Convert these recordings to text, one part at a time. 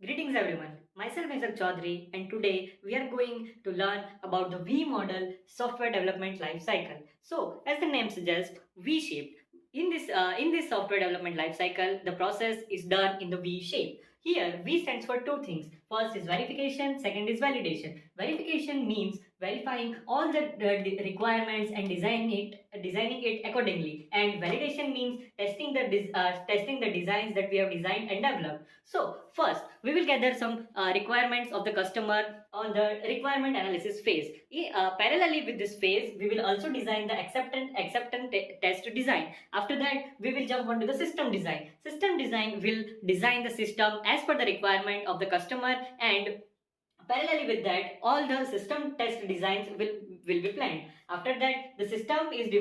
Greetings everyone, myself is Chaudhary and today we are going to learn about the V model software development life cycle. So as the name suggests, V shaped. In this software development life cycle, the process is done in the V shape. Here V stands for two things. First is verification, second is validation. Verification means verifying all the requirements and designing it accordingly. And validation means testing the designs that we have designed and developed. So first, we will gather some requirements of the customer on the requirement analysis phase. Parallelly with this phase, we will also design the acceptance test design. After that, we will jump onto the system design. System design will design the system as per the requirement of the customer, and parallelly with that, all the system test designs will be planned. After that, the system it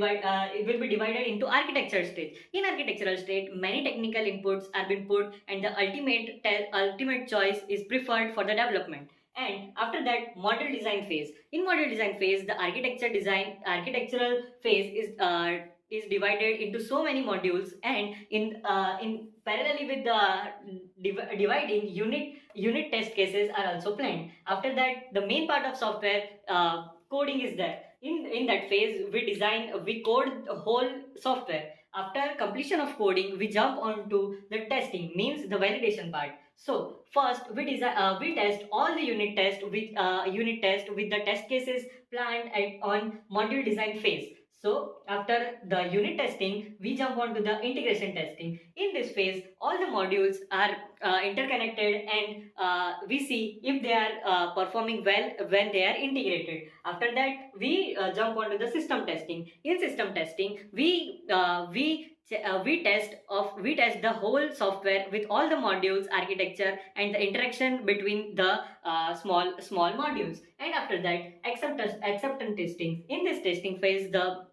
will be divided into architecture stage. In architectural stage, many technical inputs are being put, and the ultimate choice is preferred for the development. And after that, model design phase. In model design phase, the architectural phase is divided into so many modules, and in parallelly with the dividing, unit test cases are also planned. After that, the main part of software coding is there. In that phase, we code the whole software. After completion of coding, we jump onto the testing, means the validation part. So first, we test all the unit test with the test cases planned on module design phase. So after the unit testing, we jump onto the integration testing. In this phase, all the modules are interconnected, and we see if they are performing well when they are integrated. After that, we jump onto the system testing. In system testing, we test the whole software with all the modules, architecture, and the interaction between the small modules. And after that, acceptance testing. In this testing phase, the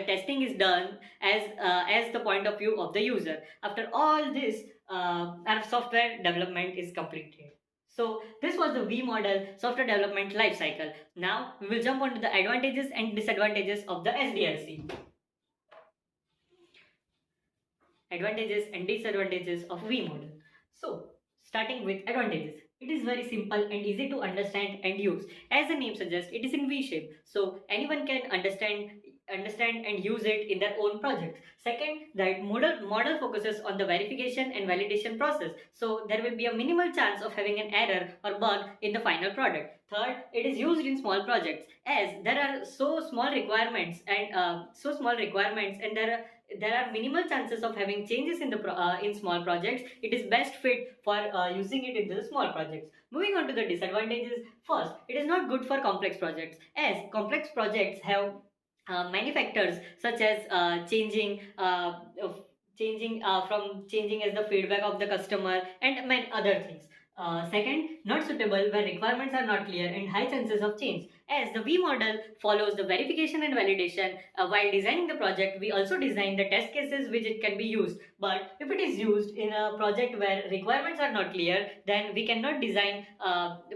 testing is done as the point of view of the user. After all this, our software development is completed. So this was the V model software development life cycle. Now we will jump on to the advantages and disadvantages of the SDLC. Advantages and disadvantages of V model. So starting with advantages, it is very simple and easy to understand and use. As the name suggests, it is in V shape, so anyone can understand and use it in their own projects. Second, that model focuses on the verification and validation process, so there will be a minimal chance of having an error or bug in the final product. Third, it is used in small projects, as there are small requirements and there are minimal chances of having changes in small projects. It is best fit for using it in the small projects. Moving on to the disadvantages. First, it is not good for complex projects, as complex projects have many factors, such as changing as the feedback of the customer and many other things. Second, not suitable where requirements are not clear and high chances of change. As the V model follows the verification and validation, while designing the project, we also design the test cases which it can be used. But if it is used in a project where requirements are not clear, then we cannot design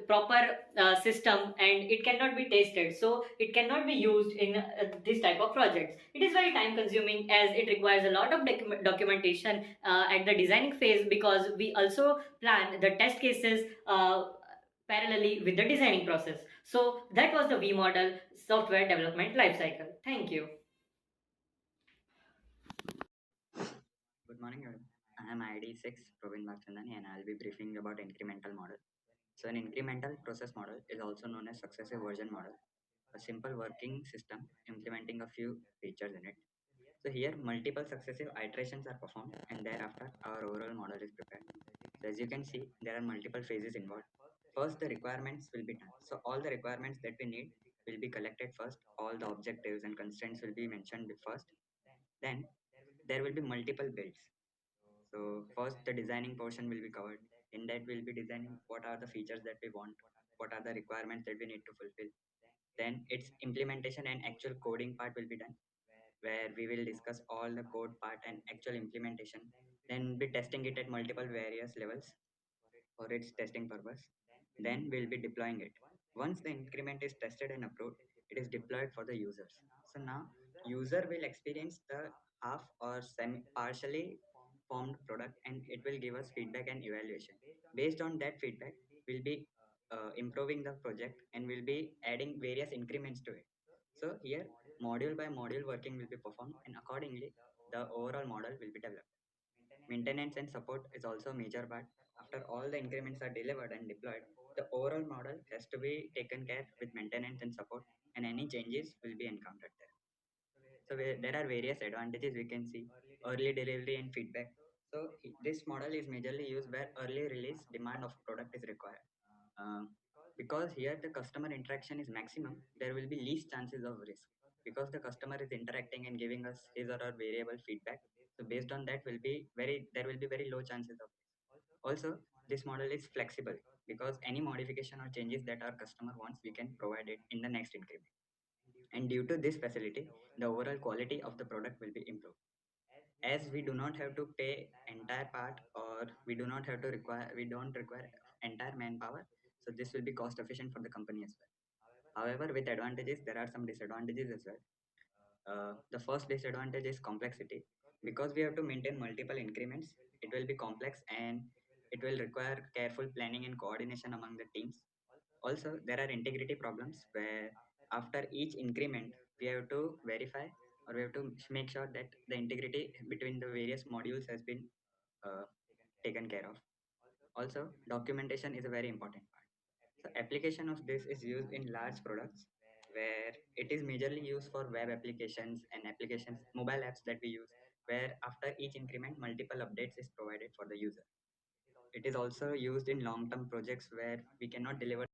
proper system, and it cannot be tested. So it cannot be used in this type of projects. It is very time consuming, as it requires a lot of documentation at the designing phase, because we also plan the test cases parallelly with the designing process. So that was the V model software development lifecycle. Thank you. Good morning, everyone. I am ID 6 Provin Bakchandani, and I'll be briefing about incremental model. So an incremental process model is also known as successive version model, a simple working system implementing a few features in it. So here multiple successive iterations are performed, and thereafter our overall model is prepared. So as you can see, there are multiple phases involved. First, the requirements will be done. So all the requirements that we need will be collected first. All the objectives and constraints will be mentioned first. Then there will be multiple builds. So first the designing portion will be covered. In that we'll be designing what are the features that we want, what are the requirements that we need to fulfill. Then its implementation and actual coding part will be done, where we will discuss all the code part and actual implementation. Then be testing it at multiple various levels for its testing purpose. Then we'll be deploying it. Once the increment is tested and approved, it is deployed for the users. So now user will experience the half or semi partially formed product, and it will give us feedback and evaluation. Based on that feedback, we'll be improving the project and we'll be adding various increments to it. So here, module by module working will be performed, and accordingly, the overall model will be developed. Maintenance and support is also a major part. After all the increments are delivered and deployed, the overall model has to be taken care with maintenance and support, and any changes will be encountered there. So there are various advantages we can see: early delivery and feedback. So this model is majorly used where early release demand of product is required. Um, because here the customer interaction is maximum, there will be least chances of risk because the customer is interacting and giving us his or her variable feedback. So based on that, there will be very low chances of risk. Also, this model is flexible because any modification or changes that our customer wants, we can provide it in the next increment. And due to this facility, the overall quality of the product will be improved. As we do not have to pay entire part, or we don't require entire manpower, so this will be cost efficient for the company as well. However, with advantages, there are some disadvantages as well. The first disadvantage is complexity. Because we have to maintain multiple increments, it will be complex and it will require careful planning and coordination among the teams. Also, there are integrity problems where after each increment, we have to verify, or we have to make sure that the integrity between the various modules has been uh, taken care of. Also, documentation is a very important part. So application of this is used in large products where it is majorly used for web applications and applications, mobile apps that we use, where after each increment, multiple updates is provided for the user. It is also used in long-term projects where we cannot deliver.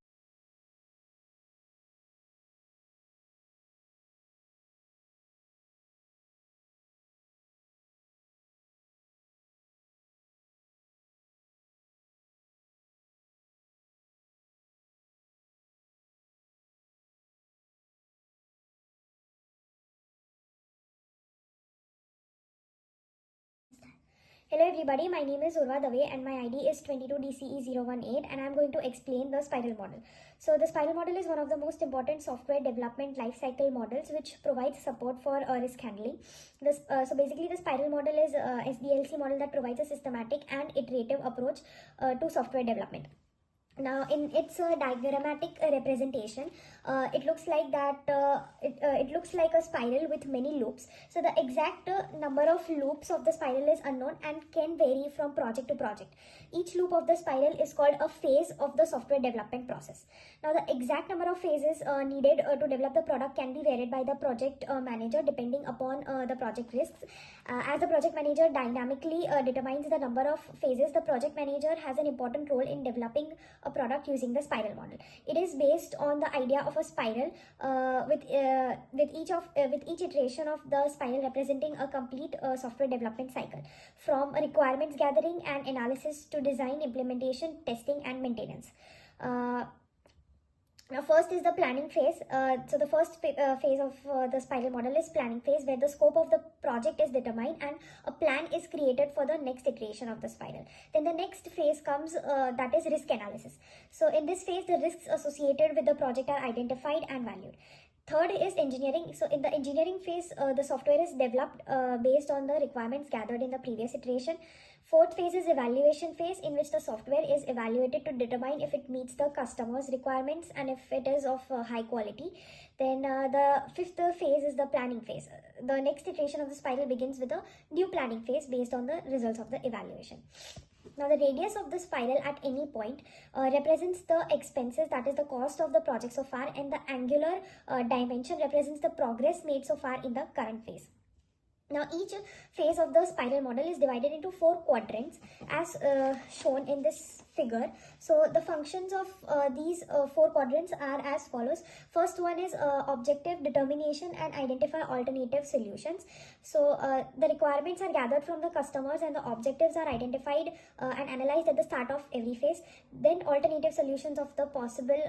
Hello everybody, my name is Urva Dave and my ID is 22DCE018 and I am going to explain the spiral model. So the spiral model is one of the most important software development lifecycle models which provides support for risk handling. So basically the spiral model is a SDLC model that provides a systematic and iterative approach to software development. Now in its diagrammatic representation, it looks like it looks like a spiral with many loops. So the exact number of loops of the spiral is unknown and can vary from project to project. Each loop of the spiral is called a phase of the software development process. Now the exact number of phases needed to develop the product can be varied by the project manager depending upon the project risks. As the project manager dynamically determines the number of phases, the project manager has an important role in developing a product using the spiral model. It is based on the idea of a spiral with each iteration of the spiral representing a complete software development cycle, from requirements gathering and analysis to design, implementation, testing and maintenance. Now first is the planning phase. So the first phase of the spiral model is planning phase, where the scope of the project is determined and a plan is created for the next iteration of the spiral. Then the next phase comes, that is risk analysis. So in this phase, the risks associated with the project are identified and valued. Third is engineering. So in the engineering phase, the software is developed based on the requirements gathered in the previous iteration. Fourth phase is evaluation phase, in which the software is evaluated to determine if it meets the customer's requirements and if it is of high quality. Then the fifth phase is the planning phase. The next iteration of the spiral begins with a new planning phase based on the results of the evaluation. Now the radius of the spiral at any point represents the expenses, that is the cost of the project so far, and the angular dimension represents the progress made so far in the current phase. Now each phase of the spiral model is divided into 4 quadrants as shown in this figure. So the functions of these 4 quadrants are as follows. First one is objective determination and identify alternative solutions. So the requirements are gathered from the customers and the objectives are identified and analyzed at the start of every phase. Then alternative solutions of the possible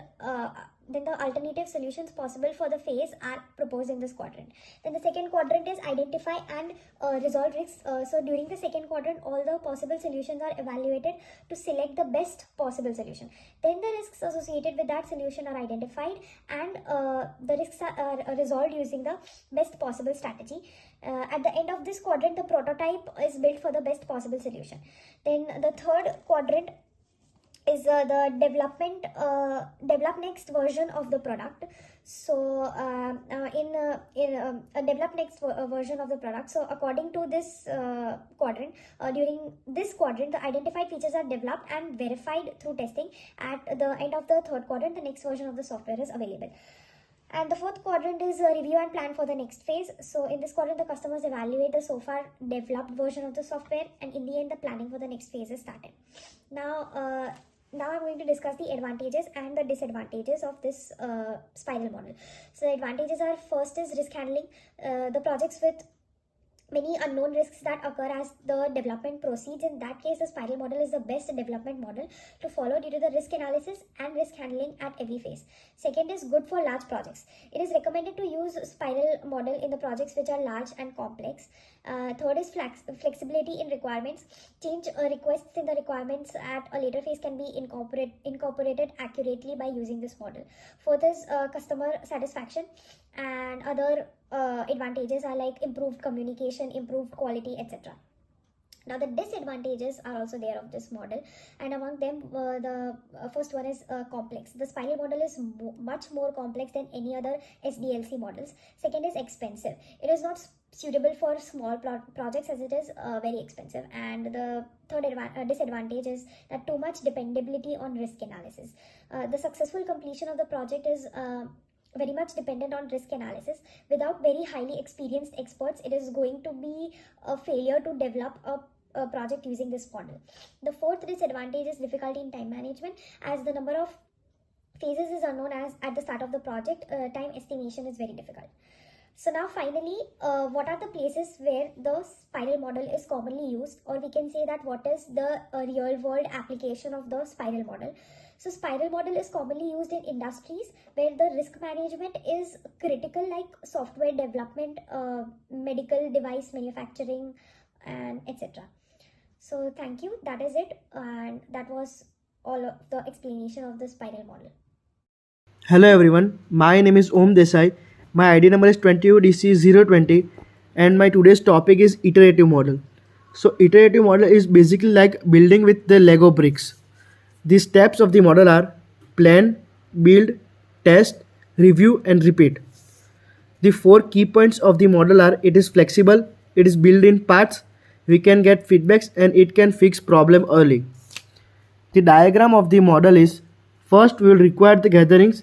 alternative solutions possible for the phase are proposed in this quadrant. Then the second quadrant is identify and resolve risks. So during the second quadrant, all the possible solutions are evaluated to select the best possible solution. Then the risks associated with that solution are identified, and the risks are resolved using the best possible strategy. At the end of this quadrant, the prototype is built for the best possible solution. Then the third quadrant is the develop next version of the product. So in a develop next version of the product. So according to this quadrant, during this quadrant, the identified features are developed and verified through testing. At the end of the third quadrant, the next version of the software is available. And the fourth quadrant is review and plan for the next phase. So in this quadrant, the customers evaluate the so far developed version of the software, and in the end, the planning for the next phase is started. Now I'm going to discuss the advantages and the disadvantages of this spiral model. So the advantages are, first is risk handling. The projects with many unknown risks that occur as the development proceeds. In that case, the spiral model is the best development model to follow due to the risk analysis and risk handling at every phase. Second is good for large projects. It is recommended to use spiral model in the projects which are large and complex. Third is flexibility in requirements. Change requests in the requirements at a later phase can be incorporated accurately by using this model. Fourth is customer satisfaction, and other advantages are like improved communication, improved quality, etc. Now the disadvantages are also there of this model, and among them the first one is complex. The spiral model is much more complex than any other SDLC models. Second is expensive. It is not suitable for small projects as it is very expensive. And the third disadvantage is that too much dependability on risk analysis. The successful completion of the project is very much dependent on risk analysis. Without very highly experienced experts, it is going to be a failure to develop a project using this model. The fourth disadvantage is difficulty in time management, as the number of phases is unknown as at the start of the project. Time estimation is very difficult. So now finally, what are the places where the spiral model is commonly used, or we can say that what is the real world application of the spiral model. So spiral model is commonly used in industries where the risk management is critical, like software development, medical device manufacturing, and etc. So thank you, that is it, and that was all of the explanation of the spiral model. Hello everyone, my name is Om Desai. My ID number is 22DCE020 and my today's topic is iterative model. So iterative model is basically like building with the Lego bricks. The steps of the model are plan, build, test, review and repeat. The 4 key points of the model are: it is flexible, it is built in parts, we can get feedbacks, and it can fix problem early. The diagram of the model is: first we will require the gatherings,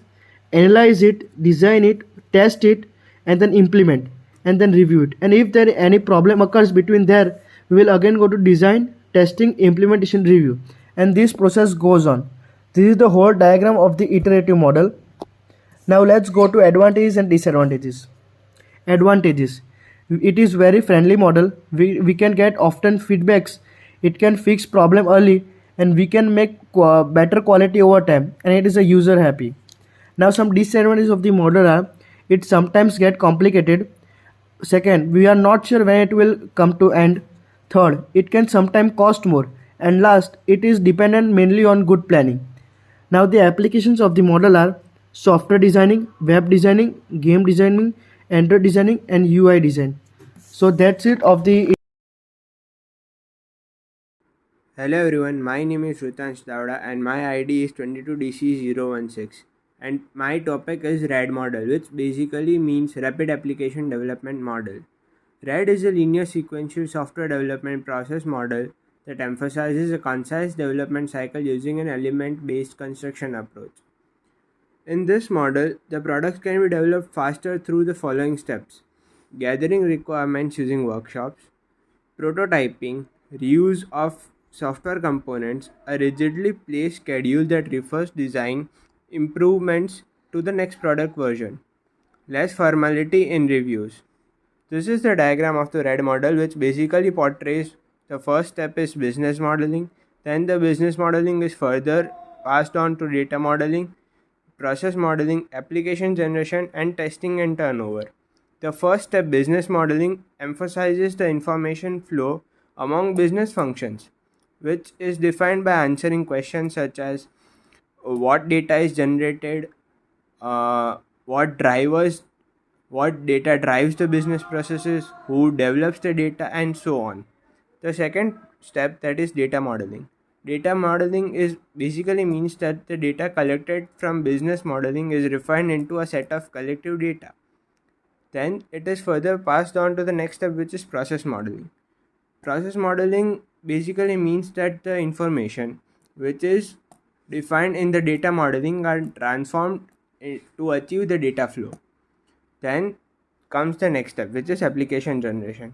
analyze it, design it, test it, and then implement, and then review it. And if there any problem occurs between there, we will again go to design, testing, implementation, review, and this process goes on. This is the whole diagram of the iterative model. Now let's go to advantages and disadvantages. Advantages: it is very friendly model. We can get often feedbacks, it can fix problem early, and we can make better quality over time, and it is a user happy. Now some disadvantages of the model are: it sometimes get complicated. Second, we are not sure when it will come to end. Third, it can sometimes cost more. And last, it is dependent mainly on good planning. Now the applications of the model are software designing, web designing, game designing, Android designing, and UI design. So that's it of the. Hello everyone, my name is Rutansh Davda and my ID is 22DCE016, and my topic is RAD model, which basically means Rapid Application Development Model. RAD is a linear sequential software development process model that emphasizes a concise development cycle using an element-based construction approach. In this model, the products can be developed faster through the following steps: gathering requirements using workshops, prototyping, reuse of software components, a rigidly placed schedule that refers design improvements to the next product version, less formality in reviews. This is the diagram of the RAD model, which basically portrays the first step is business modeling, then the business modeling is further passed on to data modeling, process modeling, application generation, and testing and turnover. The first step, business modeling, emphasizes the information flow among business functions. which is defined by answering questions such as what data is generated, uh, what drivers, what data drives the business processes, who develops the data, and so on. The second step, that is data modeling. Data modeling is basically means that the data collected from business modeling is refined into a set of collective data. Then it is further passed on to the next step, which is process modeling. Process modeling basically means that the information which is defined in the data modeling are transformed to achieve the data flow. Then comes the next step, which is application generation.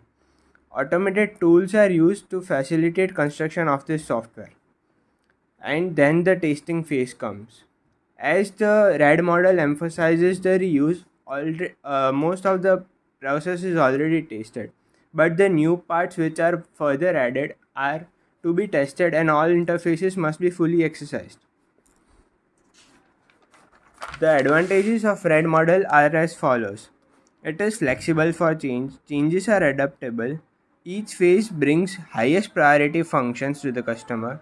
Automated tools are used to facilitate construction of this software. And then the testing phase comes. As the RAD model emphasizes the reuse, most of the process is already tested, but the new parts which are further added are to be tested, and all interfaces must be fully exercised. The advantages of RAD model are as follows. It is flexible for change, changes are adaptable, each phase brings highest priority functions to the customer,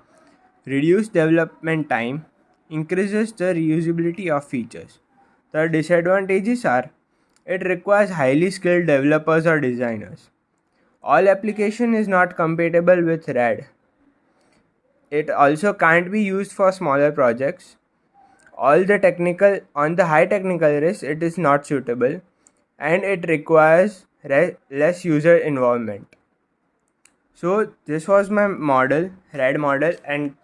reduce development time, increases the reusability of features. The disadvantages are it requires highly skilled developers or designers. All application is not compatible with RAD. It also can't be used for smaller projects. On the high technical risk, it is not suitable, and it requires less user involvement. So this was my model, RAD model, and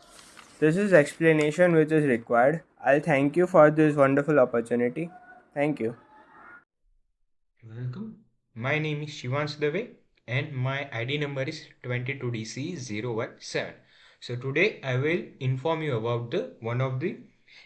this is explanation which is required. I'll thank you for this wonderful opportunity. Thank you. Welcome. My name is Shivansh Dave and my ID number is 22DCE017. So today I will inform you about the one of the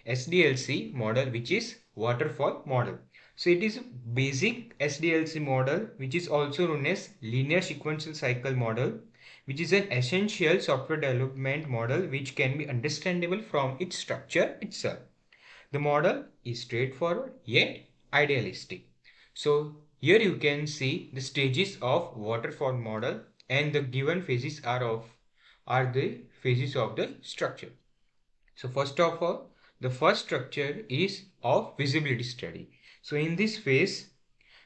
SDLC model, which is waterfall model. So it is a basic SDLC model which is also known as linear sequential cycle model, which is an essential software development model which can be understandable from its structure itself. The model is straightforward yet idealistic. So here you can see the stages of waterfall model, and the given phases are the phases of the structure. So first of all, the first structure is of feasibility study. So in this phase,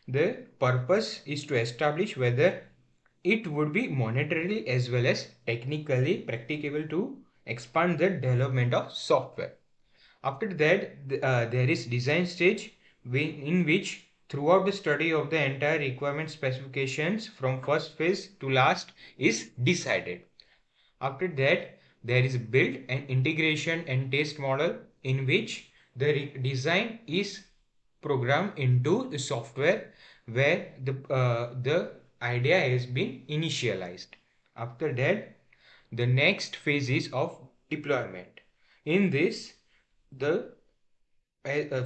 the purpose is to establish whether it would be monetarily as well as technically practicable to expand the development of software. After that, there is design stage, in which throughout the study of the entire requirement specifications from first phase to last is decided. After that, there is build and integration and test model, in which the design is programmed into the software where the idea has been initialized. After that, the next phase is of deployment. In this, the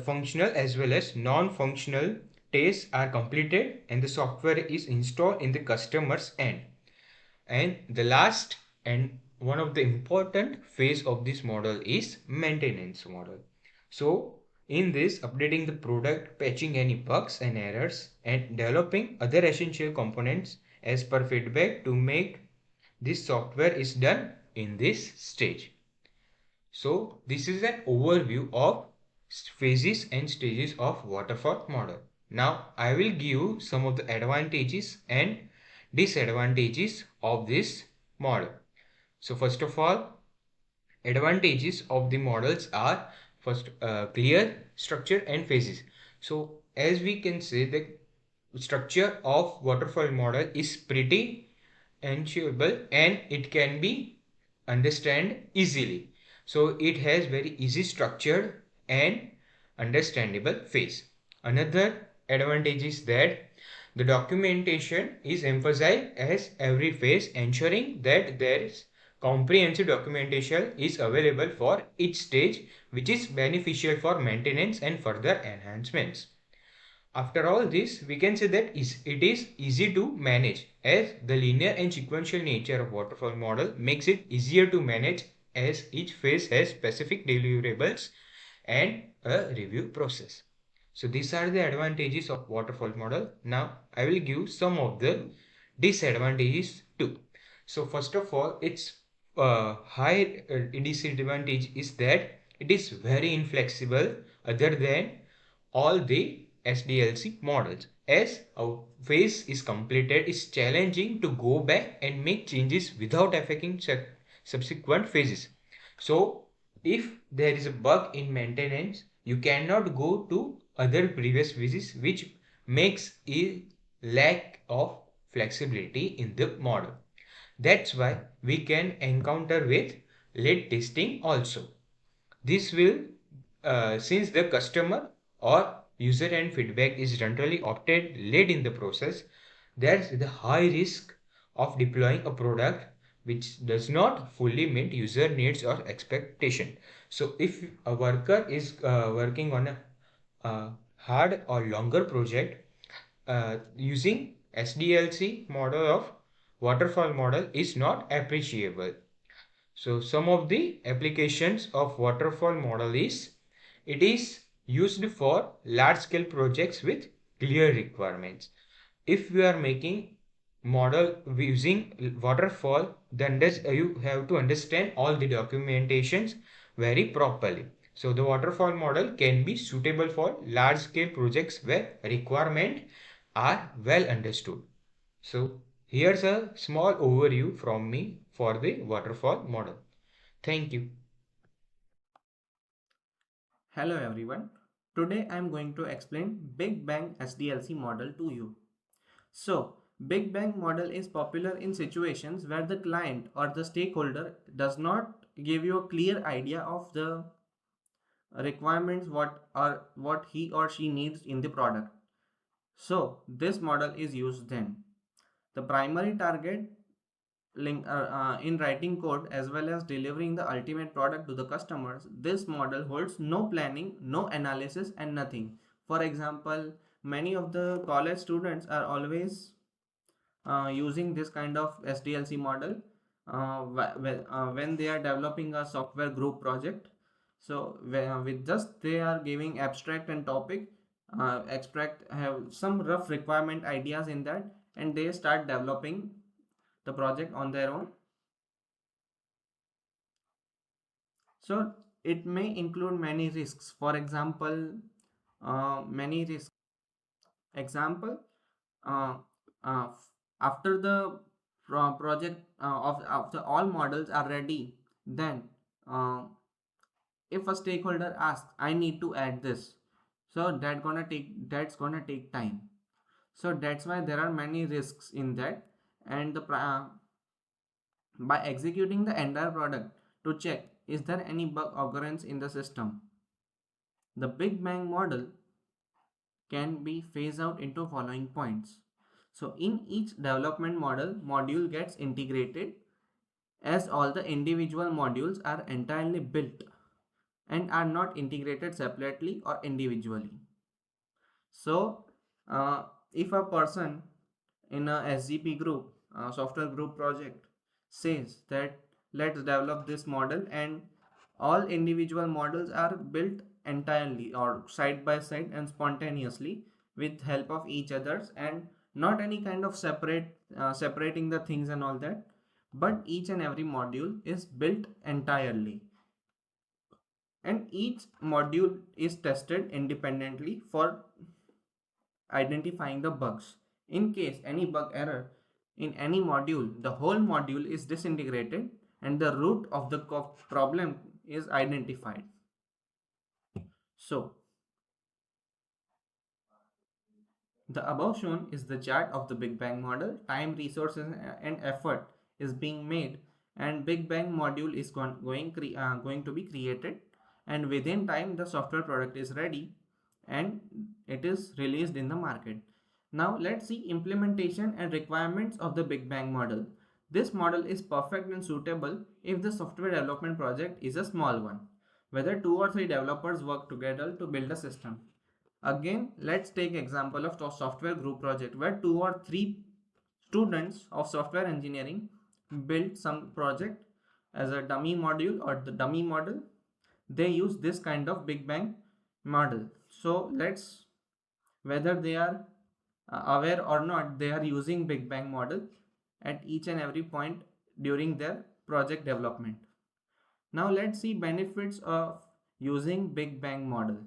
functional as well as non-functional tests are completed and the software is installed in the customer's end. And the last and one of the important phase of this model is maintenance model. So in this, updating the product, patching any bugs and errors, and developing other essential components as per feedback to make this software is done in this stage. So this is an overview of phases and stages of waterfall model. Now I will give you some of the advantages and disadvantages of this model. So first of all, advantages of the models are first clear structure and phases. So as we can say, the structure of waterfall model is pretty enjoyable and it can be understand easily. So it has very easy structured and understandable phase. Another advantage is that the documentation is emphasized as every phase, ensuring that there is comprehensive documentation is available for each stage, which is beneficial for maintenance and further enhancements. After all this, we can say that it is easy to manage, as the linear and sequential nature of waterfall model makes it easier to manage, as each phase has specific deliverables and a review process. So these are the advantages of waterfall model. Now I will give some of the disadvantages too. So first of all, its high disadvantage is that it is very inflexible other than all the SDLC models. As a phase is completed, it's challenging to go back and make changes without affecting subsequent phases. So if there is a bug in maintenance, you cannot go to other previous phases, which makes a lack of flexibility in the model. That's why we can encounter with late testing also. This will, since the customer or user end feedback is generally obtained late in the process, there's the high risk of deploying a product which does not fully meet user needs or expectation. So if a worker is working on a hard or longer project, using SDLC model of waterfall model is not appreciable. So some of the applications of waterfall model is, it is used for large scale projects with clear requirements. If you are making model using waterfall, then you have to understand all the documentations very properly. So the waterfall model can be suitable for large scale projects where requirements are well understood. So here's a small overview from me for the waterfall model. Thank you. Hello everyone. Today I am going to explain Big Bang SDLC model to you. So, Big Bang model is popular in situations where the client or the stakeholder does not give you a clear idea of the requirements what he or she needs in the product. So, this model is used then. The primary target in writing code as well as delivering the ultimate product to the customers, this model holds no planning, no analysis and nothing. For example, many of the college students are always using this kind of SDLC model when they are developing a software group project. So with just they are giving abstract and topic, abstract have some rough requirement ideas in that, and they start developing the project on their own. So it may include many risks. For example, many risks. Example, uh, uh, after the project of the all models are ready, then if a stakeholder asks, I need to add this, so that's gonna take time. So that's why there are many risks in that, and by executing the entire product to check is there any bug occurrence in the system. The Big Bang model can be phased out into following points. So in each development module gets integrated as all the individual modules are entirely built and are not integrated separately or individually. So if a person in a SGP group, software group project, says that let's develop this model and all individual models are built entirely or side by side and spontaneously with help of each others, and not any kind of separating the things and all that, but each and every module is built entirely and each module is tested independently for identifying the bugs. In case any bug error in any module, the whole module is disintegrated and the root of the problem is identified. So, the above shown is the chart of the Big Bang model. Time, resources, and effort is being made, and Big Bang module is going to be created, and within time the software product is ready and it is released in the market. Now let's see implementation and requirements of the Big Bang model. This model is perfect and suitable if the software development project is a small one, whether 2 or 3 developers work together to build a system. Again, let's take example of software group project where 2 or 3 students of software engineering build some project as a dummy module or the dummy model. They use this kind of Big Bang model. So let's, whether they are aware or not, they are using Big Bang model at each and every point during their project development. Now let's see benefits of using Big Bang model.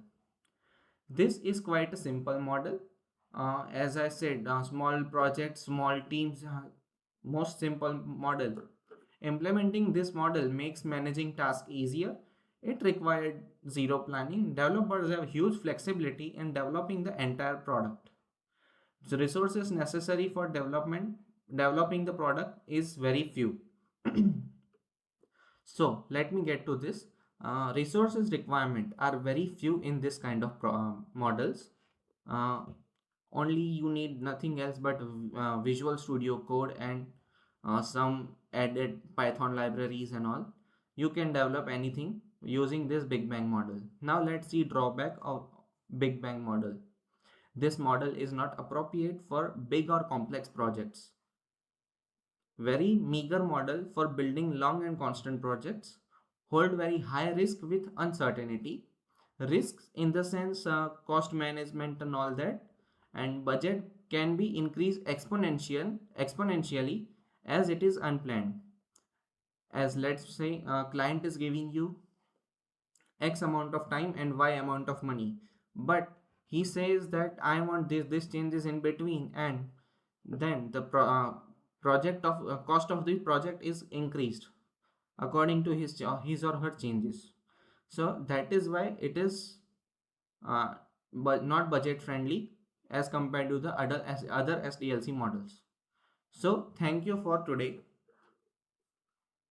This is quite a simple model. As I said, small projects, small teams, most simple model. Implementing this model makes managing tasks easier. It required zero planning. Developers have huge flexibility in developing the entire product. The resources necessary for developing the product is very few. So let me get to this. Resources requirement are very few in this kind of models. Only you need nothing else but Visual Studio Code and some added Python libraries and all. You can develop anything using this Big Bang model. Now let's see drawback of Big Bang model. This model is not appropriate for big or complex projects. Very meager model for building long and constant projects. Hold very high risk with uncertainty. Risks in the sense cost management and all that, and budget can be increased exponentially as it is unplanned. As let's say client is giving you X amount of time and Y amount of money, but he says that I want this changes in between, and then the project of cost of the project is increased according to his or her changes. So that is why it is but not budget friendly as compared to the other SDLC models. So thank you for today.